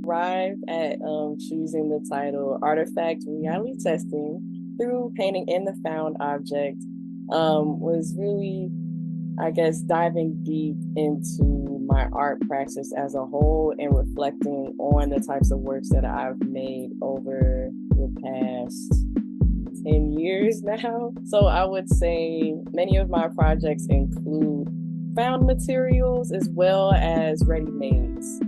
arrived at choosing the title Artifact Reality Testing through painting in the found object was really, I guess, diving deep into my art practice as a whole and reflecting on the types of works that I've made over the past 10 years now. So I would say many of my projects include found materials as well as ready-mades.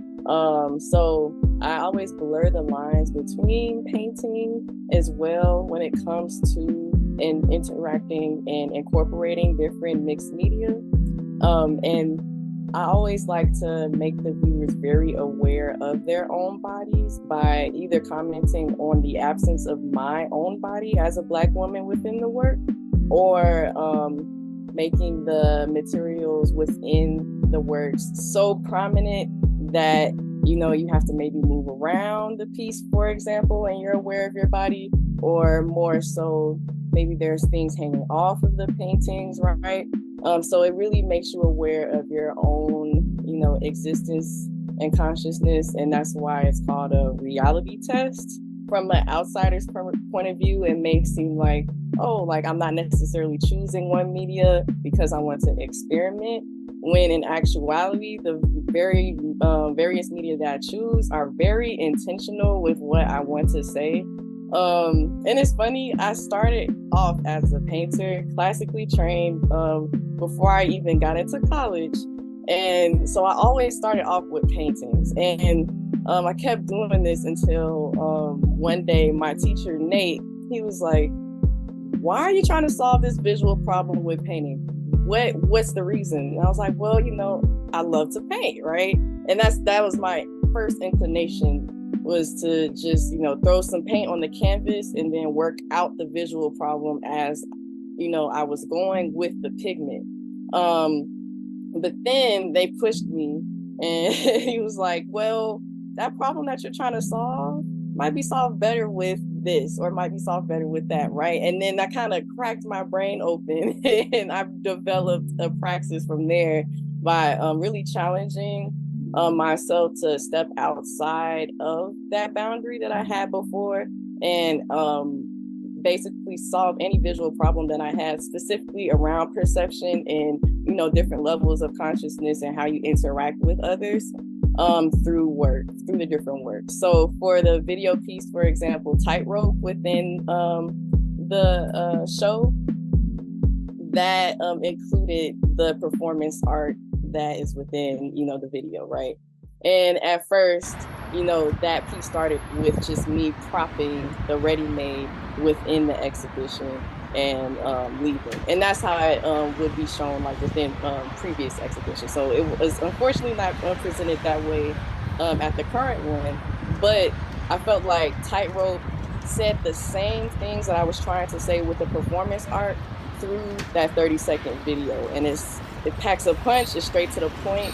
So I always blur the lines between painting as well when it comes to and interacting and incorporating different mixed media. And I always like to make the viewers very aware of their own bodies by either commenting on the absence of my own body as a Black woman within the work, or making the materials within the works so prominent that you have to maybe move around the piece, for example, and you're aware of your body, or more so maybe there's things hanging off of the paintings, right? So it really makes you aware of your own, existence and consciousness, and that's why it's called a reality test. From an outsider's point of view, it may seem like, oh, like I'm not necessarily choosing one media because I want to experiment, when in actuality, the various media that I choose are very intentional with what I want to say. And it's funny, I started off as a painter, classically trained, before I even got into college. And so I always started off with paintings. And I kept doing this until one day my teacher, Nate, he was like, why are you trying to solve this visual problem with painting? What's the reason? And I was like, well, I love to paint, right? And that was my first inclination, was to just, throw some paint on the canvas and then work out the visual problem as, I was going with the pigment. But then they pushed me, and he was like, well, that problem that you're trying to solve might be solved better with this, or might be solved better with that, right? And then that kind of cracked my brain open, and I've developed a praxis from there by really challenging myself to step outside of that boundary that I had before, and basically solve any visual problem that I had, specifically around perception and different levels of consciousness and how you interact with others through the different works. So for the video piece, for example, Tightrope within the show, that included the performance art that is within the video, right? And at first, that piece started with just me propping the ready-made within the exhibition and leaving, and that's how it would be shown like within previous exhibitions. So it was unfortunately not presented that way at the current one, but I felt like Tightrope said the same things that I was trying to say with the performance art through that 30-second video, and it packs a punch. It's straight to the point,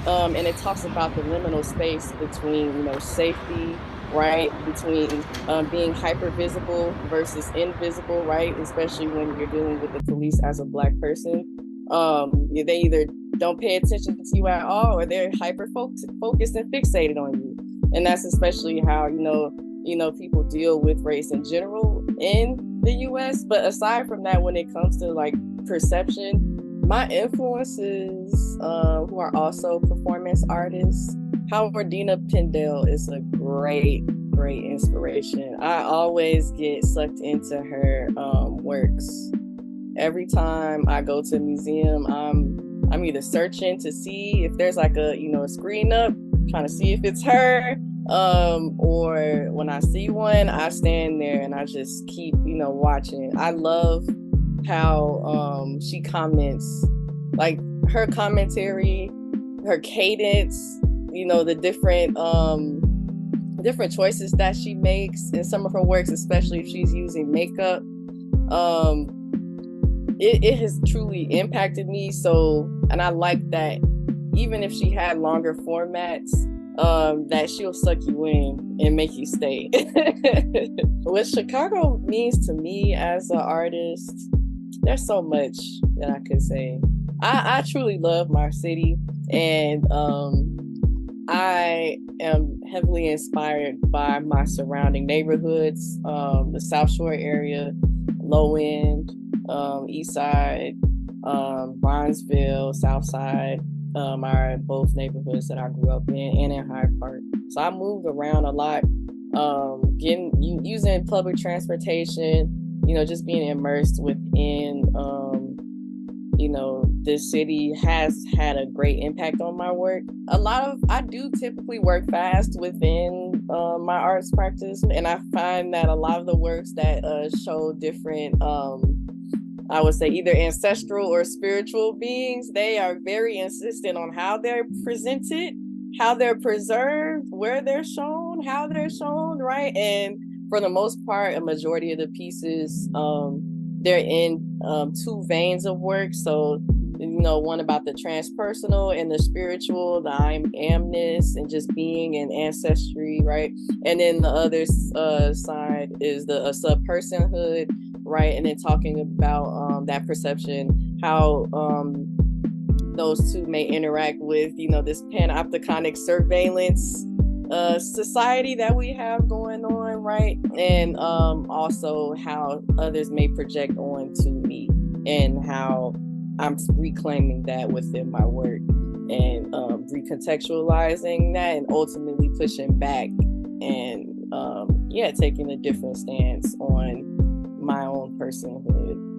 and it talks about the liminal space between safety, right, between being hyper visible versus invisible, right, especially when you're dealing with the police as a Black person. They either don't pay attention to you at all, or they're hyper focused and fixated on you. And that's especially how people deal with race in general in the US. But aside from that, when it comes to like perception, my influences, who are also performance artists, Howardina Pindell is a great inspiration. I always get sucked into her works. Every time I go to a museum, I'm either searching to see if there's like a screen up, trying to see if it's her, or when I see one, I stand there and I just keep watching. I love how she comments, like her commentary, her cadence, the different choices that she makes in some of her works, especially if she's using makeup. It has truly impacted me. So, and I like that even if she had longer formats, that she'll suck you in and make you stay. What Chicago means to me as an artist, there's so much that I could say. I truly love my city, and I am heavily inspired by my surrounding neighborhoods, the South Shore area, Low End, East Side, Bronzeville, South Side, are both neighborhoods that I grew up in, and in Hyde Park. So I moved around a lot, using public transportation, just being immersed within, this city has had a great impact on my work. I do typically work fast within my arts practice, and I find that a lot of the works that show different, I would say, either ancestral or spiritual beings, they are very insistent on how they're presented, how they're preserved, where they're shown, how they're shown, right? And for the most part, a majority of the pieces, they're in two veins of work. So, one about the transpersonal and the spiritual, the I amness and just being and ancestry, right? And then the other side is the subpersonhood, right? And then talking about that perception, how those two may interact with, this panopticonic surveillance society that we have going on, right? And also how others may project on to me, and how I'm reclaiming that within my work, and recontextualizing that, and ultimately pushing back, and taking a different stance on my own personhood.